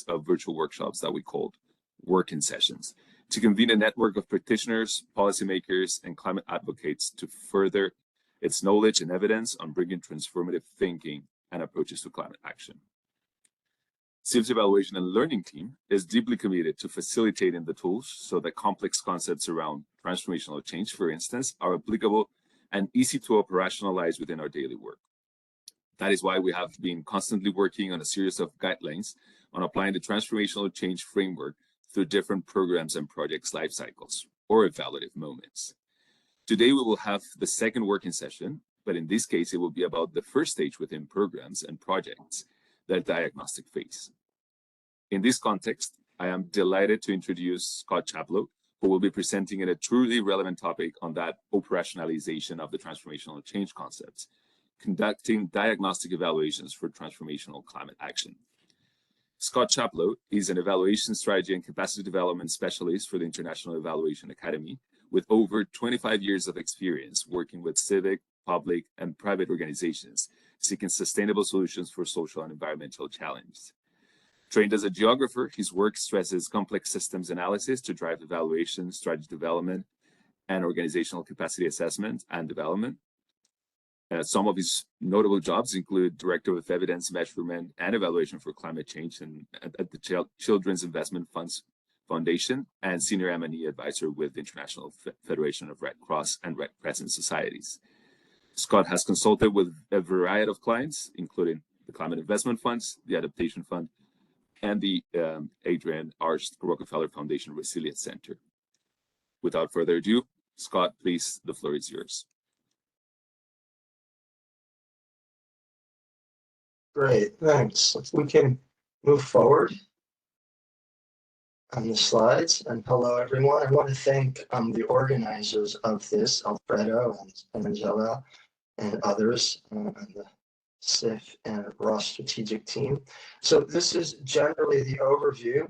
of virtual workshops that we called Working Sessions to convene a network of practitioners, policymakers, and climate advocates to further its knowledge and evidence on bringing transformative thinking and approaches to climate action. CIV's Evaluation and Learning team is deeply committed to facilitating the tools so that complex concepts around transformational change, for instance, are applicable and easy to operationalize within our daily work. That is why we have been constantly working on a series of guidelines on applying the transformational change framework through different programs and projects life cycles or evaluative moments. Today, we will have the second working session, but in this case, it will be about the first stage within programs and projects, the diagnostic phase. In this context, I am delighted to introduce Scott Chaplowe, who will be presenting a truly relevant topic on that operationalization of the transformational change concepts, conducting diagnostic evaluations for transformational climate action. Scott Chaplowe is an evaluation strategy and capacity development specialist for the International Evaluation Academy, with over 25 years of experience working with civic, public, and private organizations, seeking sustainable solutions for social and environmental challenges. Trained as a geographer, his work stresses complex systems analysis to drive evaluation, strategy development, and organizational capacity assessment and development. Some of his notable jobs include Director of Evidence Measurement and Evaluation for Climate Change at the Children's Investment Funds Foundation and Senior M&E Advisor with the International Federation of Red Cross and Red Crescent Societies. Scott has consulted with a variety of clients, including the Climate Investment Funds, the Adaptation Fund, and the Adrian Arsht Rockefeller Foundation Resilience Center. Without further ado, Scott, please, the floor is yours. Great, thanks. If we can move forward on the slides. And hello, everyone. I want to thank the organizers of this, Alfredo and Angela and others on the CIF and Ross strategic team. So this is generally the overview.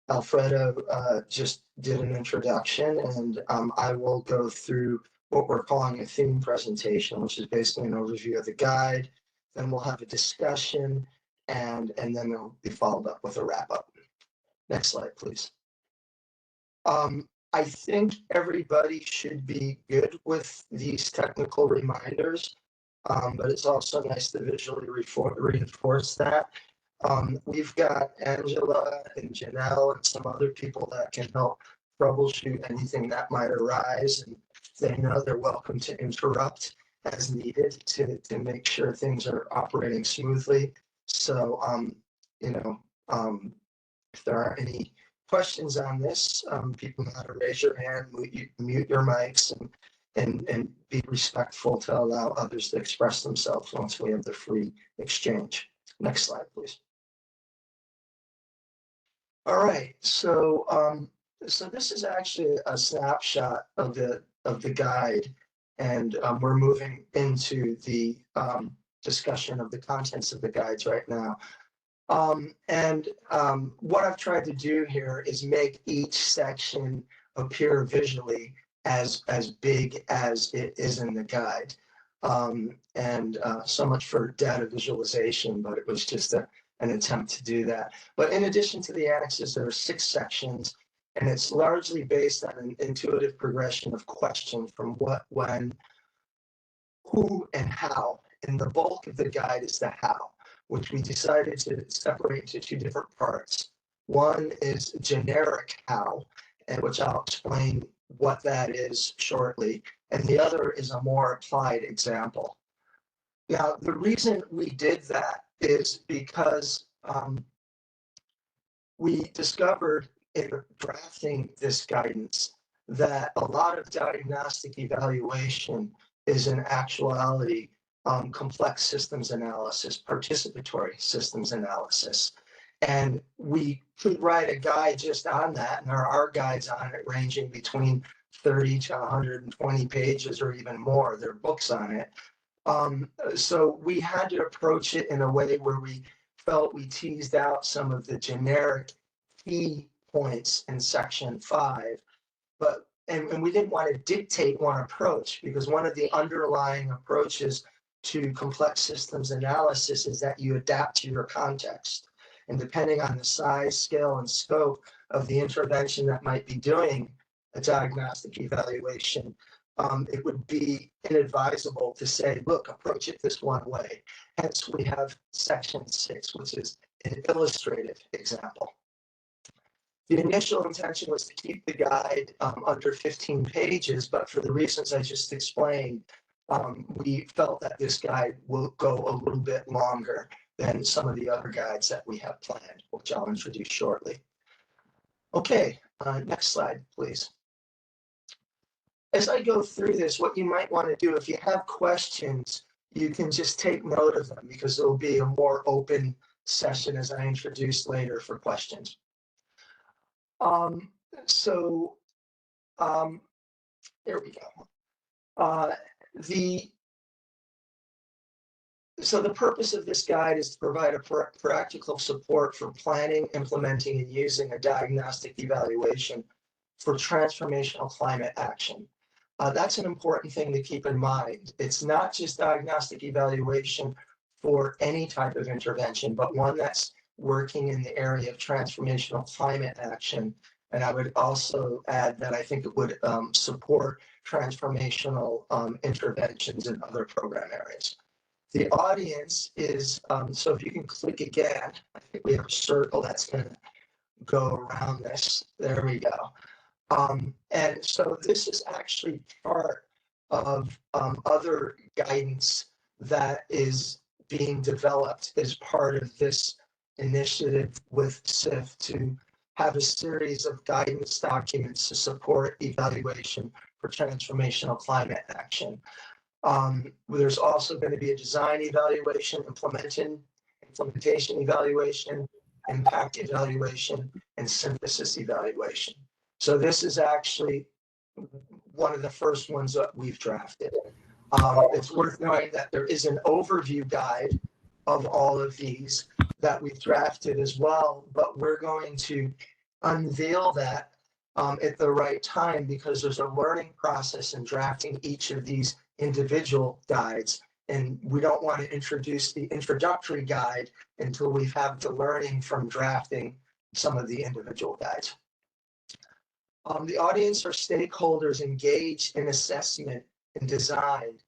Alfredo just did an introduction, and I will go through what we're calling a theme presentation, which is basically an overview of the guide. Then we'll have a discussion, and then it'll be followed up with a wrap-up. Next slide, please. I think everybody should be good with these technical reminders, but it's also nice to visually reinforce that. We've got Angela and Janelle and some other people that can help troubleshoot anything that might arise, and they know they're welcome to interrupt as needed to make sure things are operating smoothly. So, if there are any questions on this, people know how to raise your hand, mute your mics, and be respectful to allow others to express themselves once we have the free exchange. Next slide, please. All right, so this is actually a snapshot of the guide, and we're moving into the discussion of the contents of the guides right now. What I've tried to do here is make each section appear visually as big as it is in the guide. So much for data visualization, but it was just an attempt to do that. But in addition to the annexes, there are 6 sections, and it's largely based on an intuitive progression of questions from what, when, who, and how. And the bulk of the guide is the how, which we decided to separate into 2 different parts. One is generic how, and which I'll explain what that is shortly. And the other is a more applied example. Now, the reason we did that is because we discovered in drafting this guidance that a lot of diagnostic evaluation is in actuality complex systems analysis, participatory systems analysis. And we could write a guide just on that, and there are guides on it ranging between 30 to 120 pages or even more. There are books on it. So we had to approach it in a way where we felt we teased out some of the generic key points in section 5, and we didn't want to dictate one approach, because one of the underlying approaches to complex systems analysis is that you adapt to your context. And depending on the size, scale, and scope of the intervention that might be doing a diagnostic evaluation, it would be inadvisable to say, look, approach it this one way. Hence, we have section 6, which is an illustrative example. The initial intention was to keep the guide under 15 pages, but for the reasons I just explained, we felt that this guide will go a little bit longer than some of the other guides that we have planned, which I'll introduce shortly. Okay, next slide, please. As I go through this, what you might want to do, if you have questions, you can just take note of them because it will be a more open session as I introduce later for questions. There we go. So the purpose of this guide is to provide a practical support for planning, implementing, and using a diagnostic evaluation for transformational climate action. That's an important thing to keep in mind. It's not just diagnostic evaluation for any type of intervention, but one that's working in the area of transformational climate action. And I would also add that I think it would support transformational interventions in other program areas. The audience is, so if you can click again, I think we have a circle that's going to go around this. There we go. And so this is actually part of other guidance that is being developed as part of this initiative with SIF to have a series of guidance documents to support evaluation for transformational climate action. There's also going to be a design evaluation, implementation evaluation, impact evaluation, and synthesis evaluation. So this is actually one of the first ones that we've drafted. It's worth knowing that there is an overview guide of all of these that we've drafted as well, but we're going to unveil that at the right time because there's a learning process in drafting each of these individual guides, and we don't want to introduce the introductory guide until we've had the learning from drafting some of the individual guides. The audience are stakeholders engaged in assessment and design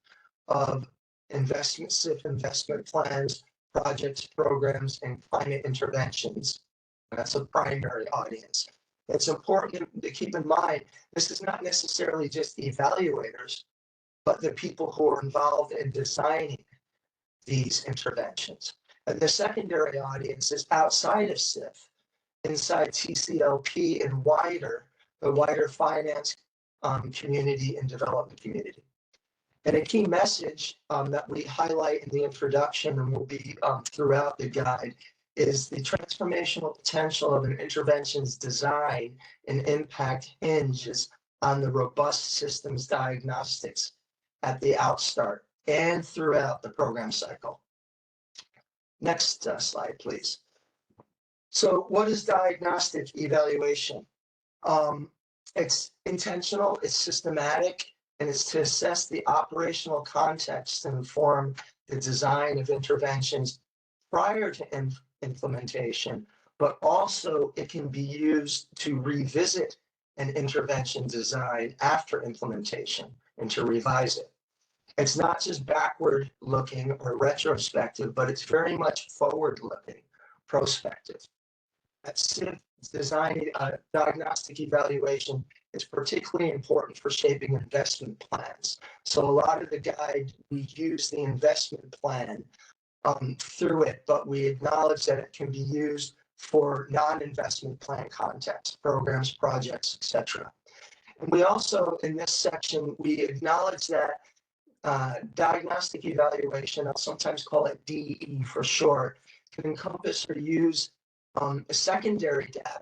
of SIF investment plans, projects, programs, and climate interventions. That's a primary audience. It's important to keep in mind, this is not necessarily just the evaluators, but the people who are involved in designing these interventions. And the secondary audience is outside of SIF, inside TCLP and the wider finance community and development community. And a key message that we highlight in the introduction and will be throughout the guide is the transformational potential of an intervention's design and impact hinges on the robust systems diagnostics at the outstart and throughout the program cycle. Next slide, please. So what is diagnostic evaluation? It's intentional, it's systematic, and it's to assess the operational context and inform the design of interventions prior to implementation, but also it can be used to revisit an intervention design after implementation and to revise it. It's not just backward looking or retrospective, but it's very much forward looking, prospective. That's design diagnostic evaluation is particularly important for shaping investment plans. So a lot of the guide, we use the investment plan through it, but we acknowledge that it can be used for non-investment plan contexts, programs, projects, etc. And we also, in this section, we acknowledge that diagnostic evaluation, I'll sometimes call it DE for short, can encompass or use secondary data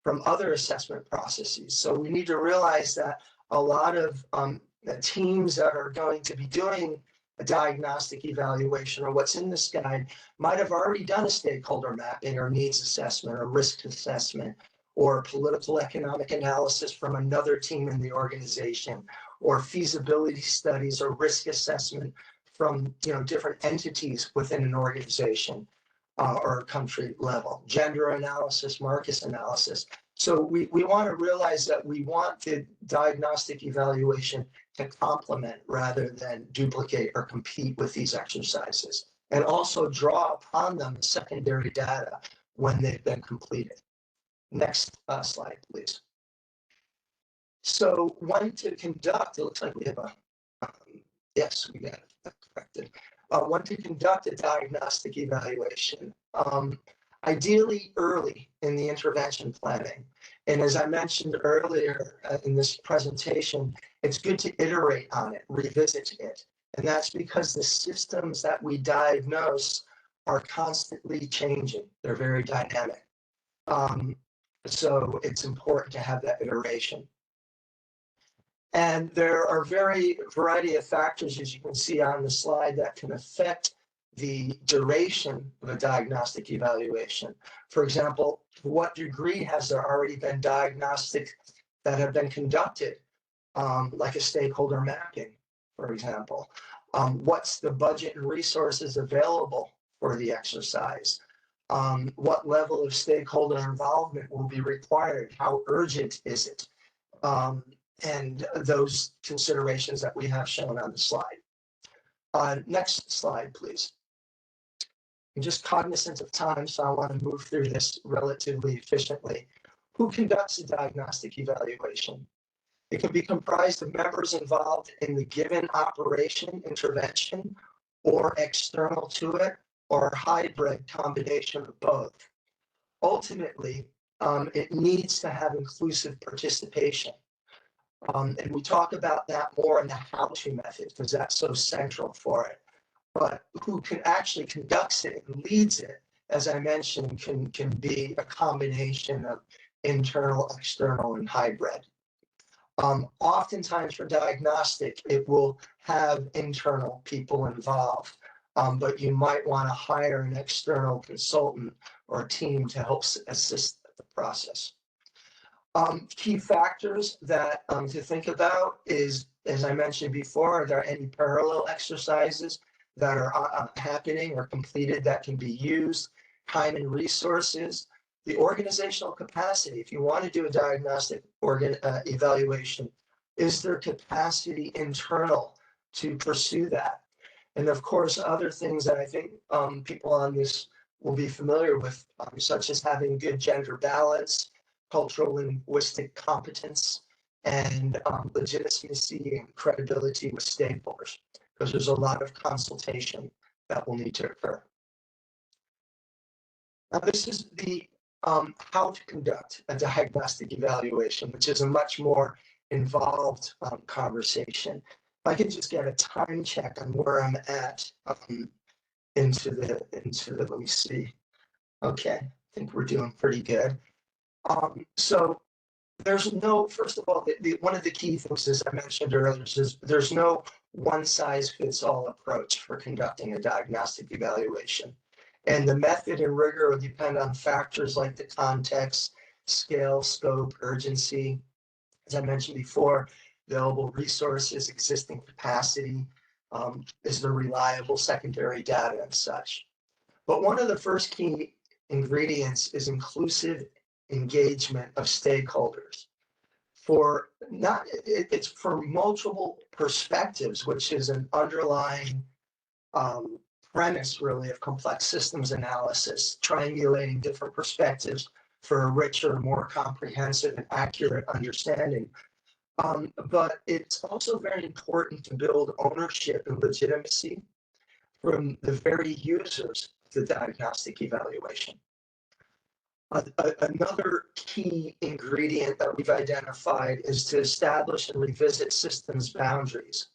from other assessment processes. So we need to realize that a lot of the teams that are going to be doing a diagnostic evaluation or what's in this guide might have already done a stakeholder mapping or needs assessment or risk assessment or political economic analysis from another team in the organization or feasibility studies or risk assessment from different entities within an organization. or country level, gender analysis, market analysis. So we want to realize that we want the diagnostic evaluation to complement rather than duplicate or compete with these exercises, and also draw upon them secondary data when they've been completed. Next slide, please. So when to conduct, it looks like we have a, yes, we got it corrected. When to conduct a diagnostic evaluation, ideally early in the intervention planning. And as I mentioned earlier in this presentation, it's good to iterate on it, revisit it. And that's because the systems that we diagnose are constantly changing. They're very dynamic. So it's important to have that iteration. And there are variety of factors, as you can see on the slide, that can affect the duration of a diagnostic evaluation. For example, to what degree has there already been diagnostics that have been conducted, like a stakeholder mapping, for example? What's the budget and resources available for the exercise? What level of stakeholder involvement will be required? How urgent is it? And those considerations that we have shown on the slide. Next slide, please. I'm just cognizant of time, so I want to move through this relatively efficiently. Who conducts a diagnostic evaluation? It can be comprised of members involved in the given operation, intervention, or external to it, or a hybrid combination of both. Ultimately, it needs to have inclusive participation. And we talk about that more in the how-to method because that's so central for it. But who can actually conducts it and leads it, as I mentioned, can be a combination of internal, external, and hybrid. Oftentimes for diagnostic, it will have internal people involved, but you might want to hire an external consultant or team to help assist the process. Key factors that to think about is, as I mentioned before, are there any parallel exercises that are happening or completed that can be used? Time and resources, the organizational capacity. If you want to do a diagnostic evaluation, is there capacity internal to pursue that? And of course, other things that I think people on this will be familiar with, such as having good gender balance, cultural linguistic competence, and legitimacy and credibility with stakeholders, because there's a lot of consultation that will need to occur. Now, this is the how to conduct a diagnostic evaluation, which is a much more involved conversation. If I could just get a time check on where I'm at into the, let me see. Okay, I think we're doing pretty good. So there's no, first of all, one of the key things, as I mentioned earlier, is there's no one size fits all approach for conducting a diagnostic evaluation. And the method and rigor will depend on factors like the context, scale, scope, urgency. As I mentioned before, available resources, existing capacity, is there reliable secondary data and such. But one of the first key ingredients is inclusive engagement of stakeholders. For not, it's for multiple perspectives, which is an underlying premise really of complex systems analysis, triangulating different perspectives for a richer, more comprehensive and accurate understanding. But it's also very important to build ownership and legitimacy from the very users of the diagnostic evaluation. Another key ingredient that we've identified is to establish and revisit systems boundaries.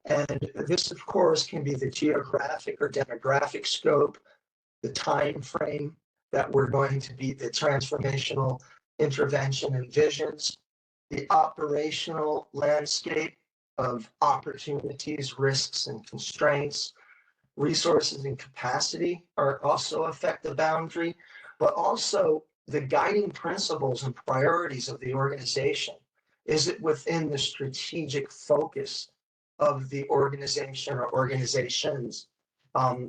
And this, of course, can be the geographic or demographic scope, the time frame that we're going to be, the transformational intervention and visions, the operational landscape of opportunities, risks, and constraints. Resources and capacity are also affect the boundary, but also the guiding principles and priorities of the organization. Is it within the strategic focus of the organization or organizations,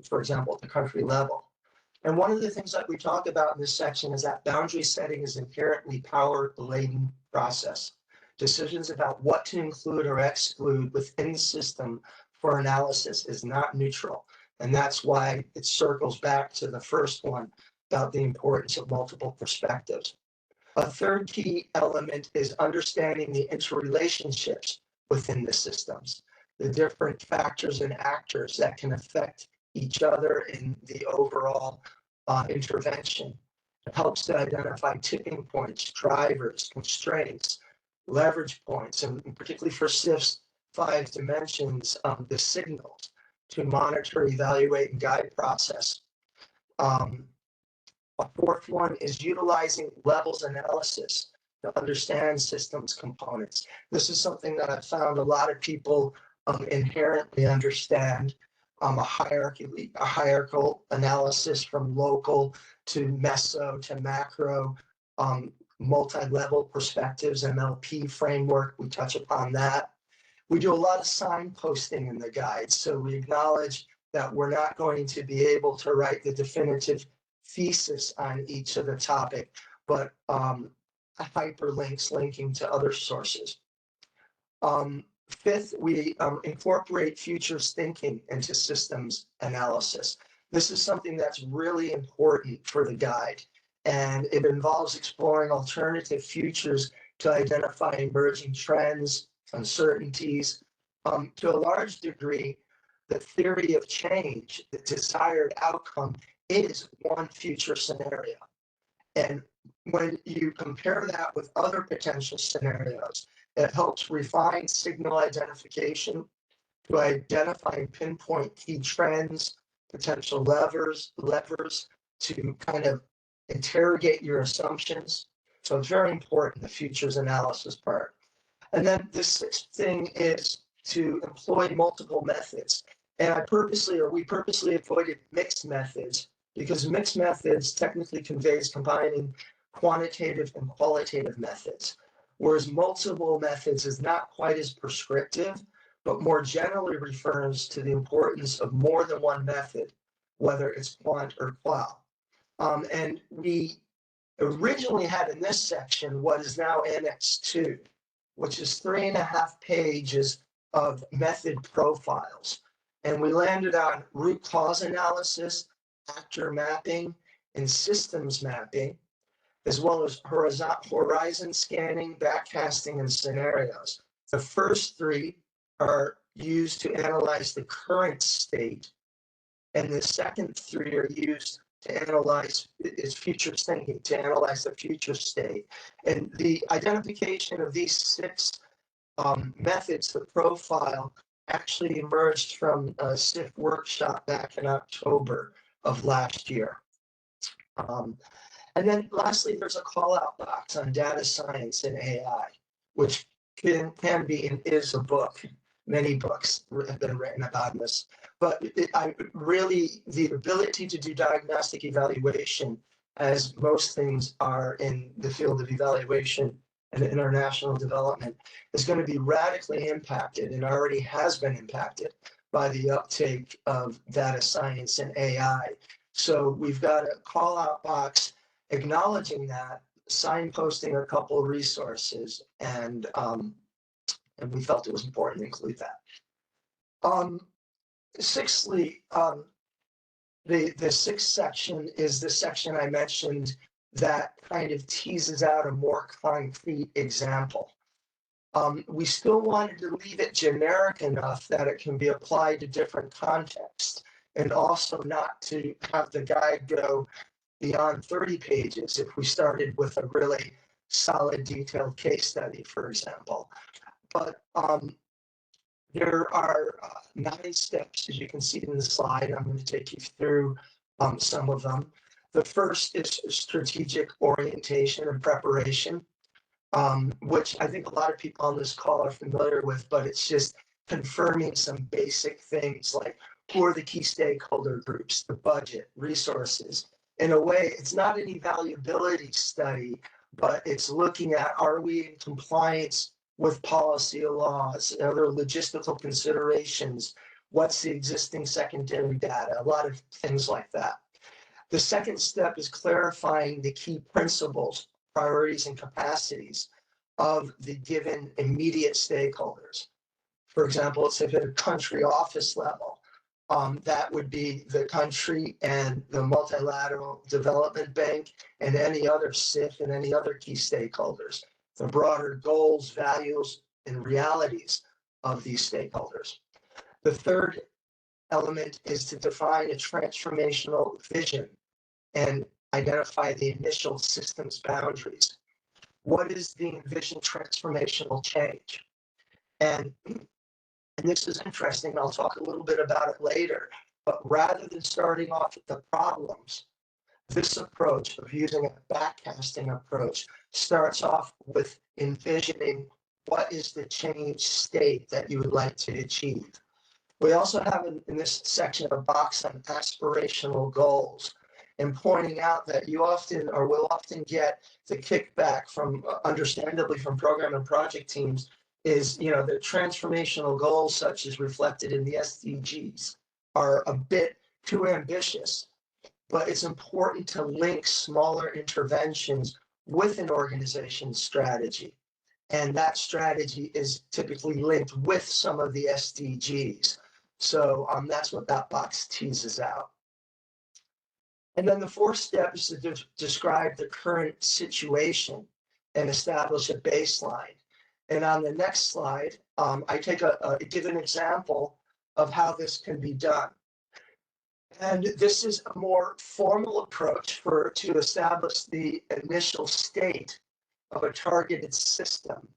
for example, at the country level? And one of the things that we talk about in this section is that boundary setting is inherently power-laden process. Decisions about what to include or exclude within the system for analysis is not neutral. And that's why it circles back to the first one about the importance of multiple perspectives. A third key element is understanding the interrelationships within the systems, the different factors and actors that can affect each other in the overall intervention. It helps to identify tipping points, drivers, constraints, leverage points, and particularly for SIF's 5 dimensions, the signals to monitor, evaluate, and guide process. A fourth one is utilizing levels analysis to understand systems components. This is something that I've found a lot of people inherently understand. A hierarchical analysis from local to meso to macro, multi-level perspectives, MLP framework, we touch upon that. We do a lot of signposting in the guide, so we acknowledge that we're not going to be able to write the definitive thesis on each of the topic, but hyperlinks linking to other sources. Fifth, we incorporate futures thinking into systems analysis. This is something that's really important for the guide, and it involves exploring alternative futures to identify emerging trends, uncertainties. To a large degree, the theory of change, the desired outcome, is one future scenario. And when you compare that with other potential scenarios, it helps refine signal identification to identify and pinpoint key trends, potential levers to kind of interrogate your assumptions. So it's very important, the futures analysis part. And then the sixth thing is to employ multiple methods. And we purposely avoided mixed methods, because mixed methods technically conveys combining quantitative and qualitative methods, whereas multiple methods is not quite as prescriptive, but more generally refers to the importance of more than one method, whether it's quant or qual. And we originally had in this section what is now Annex 2, which is 3.5 pages of method profiles. And we landed on root cause analysis, actor mapping, and systems mapping, as well as horizon scanning, backcasting, and scenarios. The first 3 are used to analyze the current state, and the second 3 are used to analyze its future thinking, to analyze the future state. And the identification of these 6 methods, the profile, actually emerged from a SIF workshop back in October of last year. And then lastly, there's a call out box on data science and AI, which can be and is a book. Many books have been written about this, but the ability to do diagnostic evaluation, as most things are in the field of evaluation and international development, is going to be radically impacted, and already has been impacted, by the uptake of data science and AI. So we've got a call out box acknowledging that, signposting a couple of resources, and we felt it was important to include that. Sixthly, the sixth section is the section I mentioned that kind of teases out a more concrete example. We still wanted to leave it generic enough that it can be applied to different contexts, and also not to have the guide go beyond 30 pages if we started with a really solid, detailed case study, for example. But there are 9 steps, as you can see in the slide. I'm going to take you through some of them. The first is strategic orientation and preparation, which I think a lot of people on this call are familiar with, but it's just confirming some basic things like who are the key stakeholder groups, the budget, resources. In a way, it's not an evaluability study, but it's looking at, are we in compliance with policy or laws, other logistical considerations, what's the existing secondary data, a lot of things like that. The second step is clarifying the key principles, priorities, and capacities of the given immediate stakeholders. For example, let's say at a country office level, that would be the country and the multilateral development bank and any other CIF and any other key stakeholders, the broader goals, values, and realities of these stakeholders. The third element is to define a transformational vision and identify the initial systems boundaries. What is the envisioned transformational change? And this is interesting, I'll talk a little bit about it later, but rather than starting off with the problems, this approach of using a backcasting approach starts off with envisioning what is the change state that you would like to achieve. We also have in this section a box on aspirational goals, and pointing out that you often or will often get the kickback from, understandably, from program and project teams is, the transformational goals, such as reflected in the SDGs, are a bit too ambitious. But it's important to link smaller interventions with an organization's strategy. And that strategy is typically linked with some of the SDGs. So that's what that box teases out. And then the fourth step is to describe the current situation and establish a baseline. And on the next slide, I give an example of how this can be done. And this is a more formal approach to establish the initial state of a targeted system,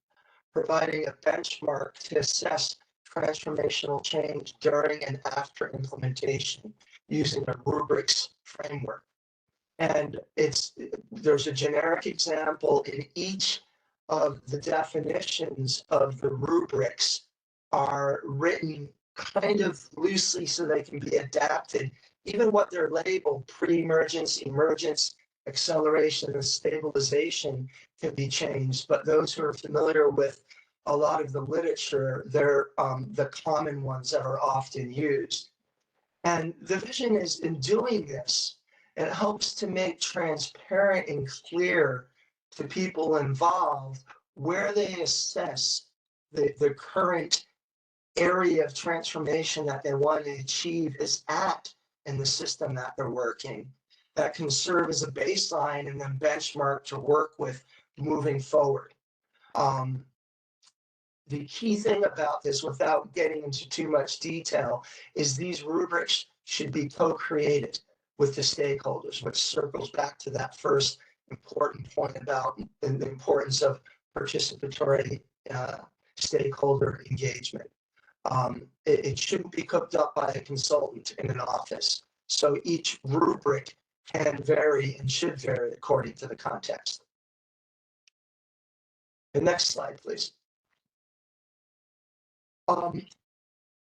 providing a benchmark to assess transformational change during and after implementation using a rubrics framework. And there's a generic example in each of the definitions of the rubrics are written kind of loosely so they can be adapted. Even what they're labeled, pre-emergence, emergence, acceleration, and stabilization can be changed. But those who are familiar with a lot of the literature, they're the common ones that are often used. And the vision is, in doing this, it helps to make transparent and clear to people involved where they assess the current area of transformation that they want to achieve is at in the system that they're working. That can serve as a baseline and then benchmark to work with moving forward. The key thing about this, without getting into too much detail, is these rubrics should be co-created with the stakeholders, which circles back to that first important point about the importance of participatory stakeholder engagement. It shouldn't be cooked up by a consultant in an office. So each rubric can vary and should vary according to the context. The next slide, please.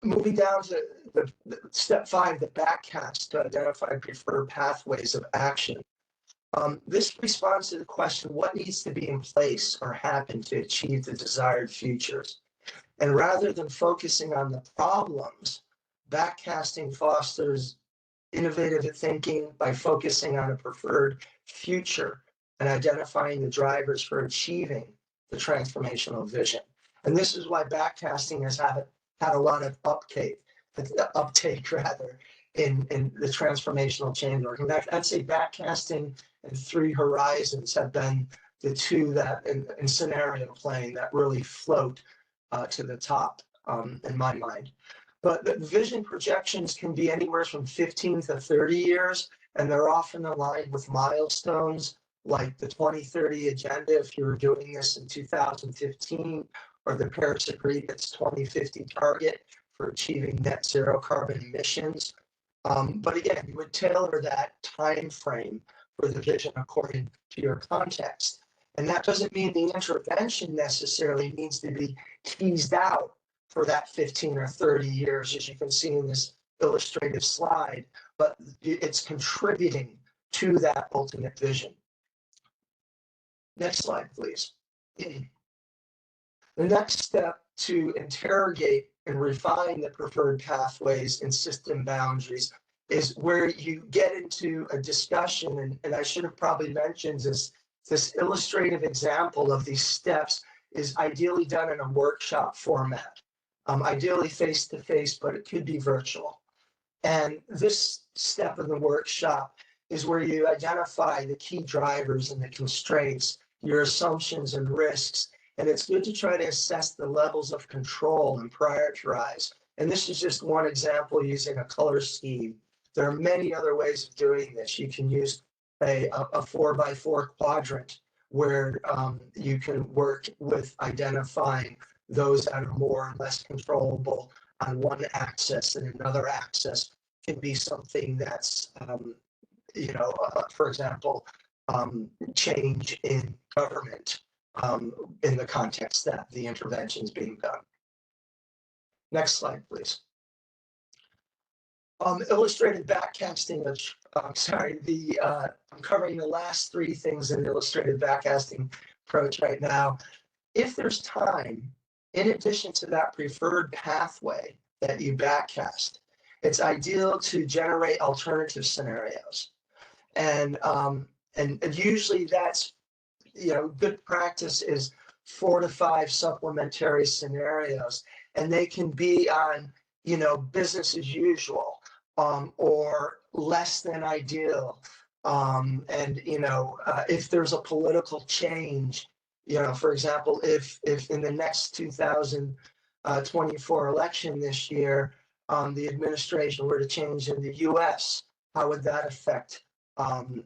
Moving down to the step 5, the backcast to identify preferred pathways of action. This responds to the question, what needs to be in place or happen to achieve the desired futures? And rather than focusing on the problems, backcasting fosters innovative thinking by focusing on a preferred future and identifying the drivers for achieving the transformational vision. And this is why backcasting has had a lot of uptake in the transformational change work. In fact, I'd say backcasting and 3 horizons have been the two that in scenario playing that really float to the top in my mind. But the vision projections can be anywhere from 15 to 30 years, and they're often aligned with milestones like the 2030 agenda, if you were doing this in 2015, or the Paris Agreement's 2050 target for achieving net zero carbon emissions. But again, you would tailor that time frame for the vision according to your context. And that doesn't mean the intervention necessarily needs to be teased out for that 15 or 30 years, as you can see in this illustrative slide, but it's contributing to that ultimate vision. Next slide, please. The next step to interrogate and refine the preferred pathways and system boundaries is where you get into a discussion, and I should have probably mentioned this illustrative example of these steps is ideally done in a workshop format, ideally face-to-face, but it could be virtual. And this step in the workshop is where you identify the key drivers and the constraints, your assumptions and risks. And it's good to try to assess the levels of control and prioritize. And this is just one example using a color scheme. There are many other ways of doing this. You can use a 4x4 quadrant where you can work with identifying those that are more or less controllable on one axis, and another axis can be something that's, for example, change in government in the context that the intervention is being done. Next slide, please. Illustrated backcasting, I'm covering the last three things in the illustrated backcasting approach right now. If there's time, in addition to that preferred pathway that you backcast, it's ideal to generate alternative scenarios. And usually that's, good practice is 4 to 5 supplementary scenarios, and they can be on, business as usual, or less than ideal. If there's a political change, for example, if in the next 2024 election this year, the administration were to change in the US, how would that affect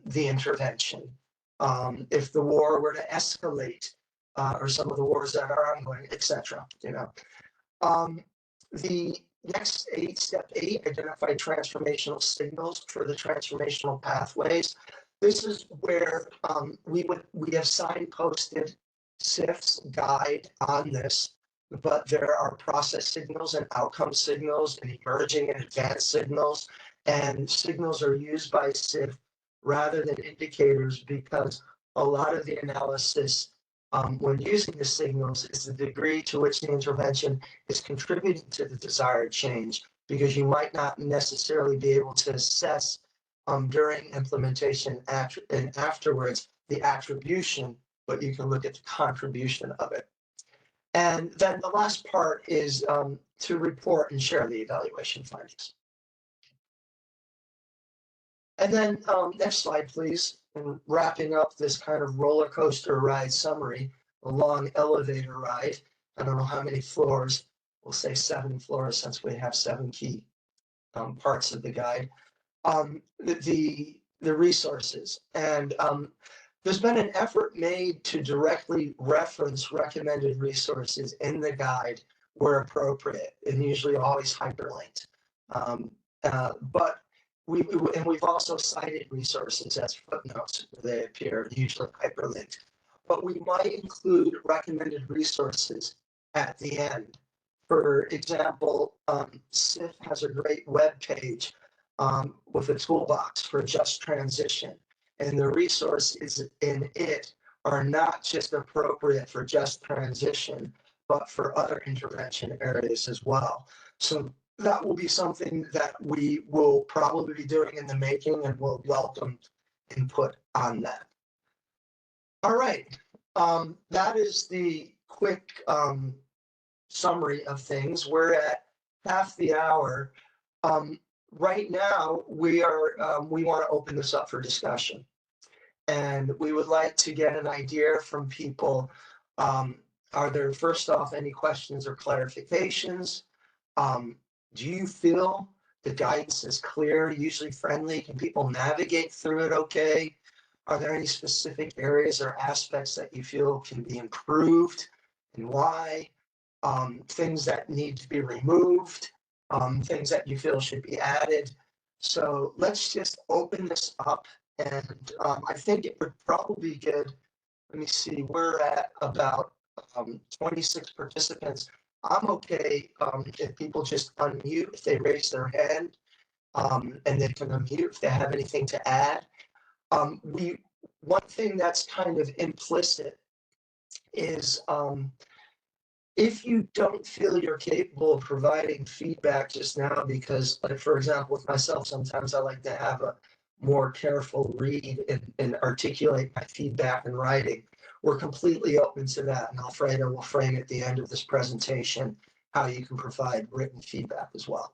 the intervention? If the war were to escalate, or some of the wars that are ongoing, etc. The next step 8, identify transformational signals for the transformational pathways. This is where we have signposted SIF's guide on this, but there are process signals and outcome signals and emerging and advanced signals, and signals are used by SIF rather than indicators because a lot of the analysis when using the signals is the degree to which the intervention is contributing to the desired change, because you might not necessarily be able to assess during implementation and afterwards the attribution, but you can look at the contribution of it. And then the last part is to report and share the evaluation findings. And then next slide, please. And wrapping up this kind of roller coaster ride summary, a long elevator ride. I don't know how many floors. We'll say 7 floors since we have 7 key parts of the guide. The resources. And there's been an effort made to directly reference recommended resources in the guide where appropriate, and usually always hyperlinked. But we've also cited resources as footnotes where they appear, usually hyperlinked. But we might include recommended resources at the end. For example, SIF has a great web page with a toolbox for just transition, and the resources in it are not just appropriate for just transition, but for other intervention areas as well. So that will be something that we will probably be doing in the making, and we'll welcome input on that. All right, that is the quick summary of things. We're at half the hour. Right now, we want to open this up for discussion, and we would like to get an idea from people. Are there, first off, any questions or clarifications? Do you feel the guidance is clear, usually friendly? Can people navigate through it okay? Are there any specific areas or aspects that you feel can be improved, and why? Things that need to be removed, things that you feel should be added. So let's just open this up, and I think it would probably be good. Let me see, we're at about 26 participants. I'm okay if people just unmute if they raise their hand, and they can unmute if they have anything to add. One thing that's kind of implicit is If you don't feel you're capable of providing feedback just now, because, like, for example, with myself, sometimes I like to have a more careful read and articulate my feedback in writing, we're completely open to that. And Alfredo will frame at the end of this presentation how you can provide written feedback as well.